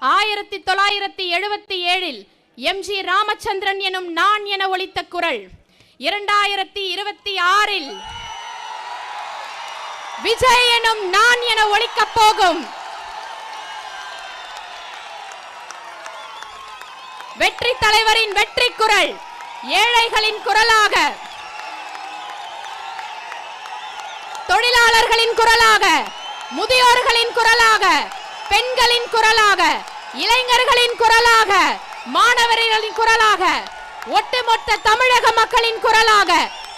1977 MG Ramachandran எனும் நான் என ஒலித்த குரல் 2026 விஜய் எனும் நான் என ஒலிக்கப் போகும். வெற்றி தலைவரின் வெற்றி குரல் ஏழைகளின் குரலாக, தொழிலாளர்களின் குரலாக, முதியோர்களின் குரலாக, பெண்களின் குரலாக, இளைஞர்களின் குரலாக, மாணவர்களின் குரலாக, ஒட்டுமொத்த தமிழக மக்களின் குரலாக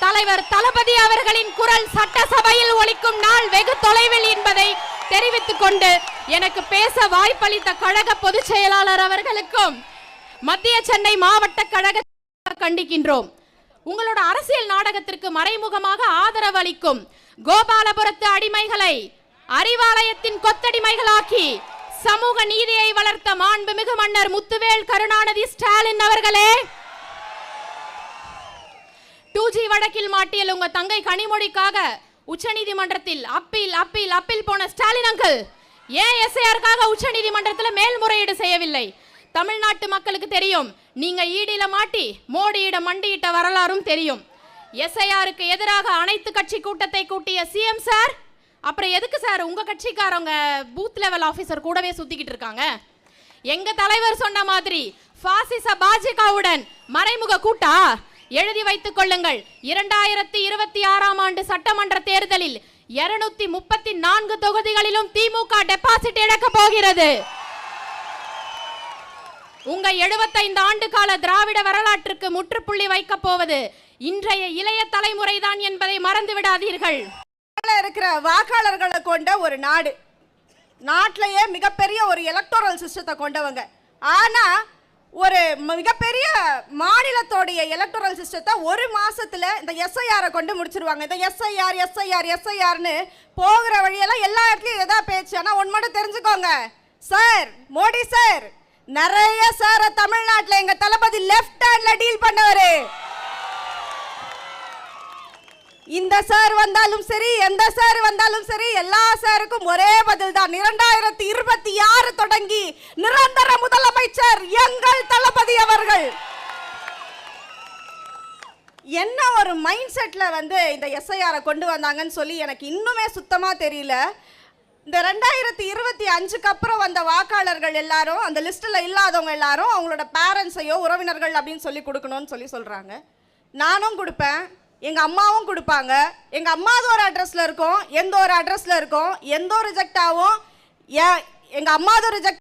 தலைவர் தளபதி அவர்களின் குரல் சட்டசபையில் ஒலிக்கும் நாள் வெகு தொலைவில் என்பதை தெரிவித்துக் கொண்டு எனக்கு பேச வாய்ப்பளித்த கழக பொதுச் செயலாளர் அவர்களுக்கும் மத்திய சென்னை மாவட்ட கழக கண்டிக்கின்றோம். உங்களோட அரசியல் நாடகத்திற்கு மறைமுகமாக ஆதரவு அளிக்கும் கோபாலபுரத்து அடிமைகளை அறிவாலயத்தின் கொத்தடிமைகளாக்கி சமூக நீதியை வளர்த்த மாண்புமிகு மன்னர் முத்துவேல் கருணாநிதி ஸ்டாலின் அவர்களே, 2G வழக்கில் மாட்டியல் உங்க தங்கை கனிமொழிக்காக உச்சநீதிமன்றத்தில் அப்பீல் போன ஸ்டாலின் அங்கிள் ஏன் எஸ்ஐஆருக்காக உச்சநீதிமன்றத்தில் மேல்முறையீடு செய்யவில்லை? தமிழ்நாட்டு மக்களுக்கு தெரியும், நீங்க ஈடில மாட்டி மோடியிடம் மண்டியிட்ட வரலாறும் தெரியும். எஸ்ஐஆருக்கு எதிராக அனைத்து கட்சி கூட்டத்தை கூட்டிய சிஎம் சார், அப்புறம் எதுக்கு சார் உங்க கட்சிக்காரங்க பூத் லெவல் ஆபீசர் கூடவே சுத்திக்கிட்டு இருக்காங்க? எங்க தலைவர் சொன்ன மாதிரி பாசிச பாஜகவுடன் மறைமுக கூட்டா? எழுதி வைத்துக் கொள்ளுங்கள், 2026 ஆண்டு சட்டமன்ற தேர்தலில் 234 தொகுதிகளிலும் திமுக டெபாசிட் இழக்க போகிறது. உங்க 75 ஆண்டு கால திராவிட வரலாற்றுக்கு முற்றுப்புள்ளி வைக்க போவது இன்றைய இளைய தலைமுறைதான் என்பதை மறந்து விடாதீர்கள். இருக்கிற வாக்காளர்களை கொண்ட ஒரு நாடு, நாட்டிலேயே மிகப்பெரிய ஒரு எலக்டோரல் சிஸ்டத்தை கொண்டவங்க. ஆனா ஒரு மிகப்பெரிய மாநிலத்தோடைய எலக்டோரல் சிஸ்டத்தை ஒரு மாசத்துல இந்த எஸ்ஐஆரை கொண்டு முடிச்சிருவாங்க. இந்த எஸ்ஐஆர்னு போகிற வழியெல்லாம் எல்லா இடத்துலயும் எதாவது பேச்சு. ஆனா ஒன்று மட்டும் தெரிஞ்சுக்கோங்க சார், மோடி சார் நிறைய சார தமிழ்நாட்டில் எங்க தளபதி லெஃப்ட் ஹேண்ட்ல டீல் பண்ணவரு. இந்த சார் வந்தாலும் சரி, எந்த சார் வந்தாலும் சரி, எல்லா சாருக்கும் ஒரே பதில் தான். 2026 தொடங்கி நிரந்தர முதலமைச்சர் எங்கள் தளபதி அவர்கள். என்ன ஒரு மைண்ட் செட்ல இந்த எஸ்ஐஆரை கொண்டு வந்தாங்கன்னு சொல்லி எனக்கு இன்னுமே சுத்தமா தெரியல. இந்த 2025க்கு அப்புறம் வந்த வாக்காளர்கள் எல்லாரும், அந்த லிஸ்ட்ல இல்லாதவங்க எல்லாரும் அவங்களோட பேரண்ட்ஸையோ உறவினர்கள் அப்படின்னு சொல்லி கொடுக்கணும்னு சொல்றாங்க. நானும் கொடுப்பேன், எங்க அம்மாவும் கொடுப்பாங்க. எங்க அம்மாவது ஒரு அட்ரஸ்ல இருக்கும், எந்த ஒரு அட்ரஸ்ல இருக்கும், எந்த ஒரு ரிஜெக்ட் ஆகும். எங்க அம்மாவது ரிஜெக்ட்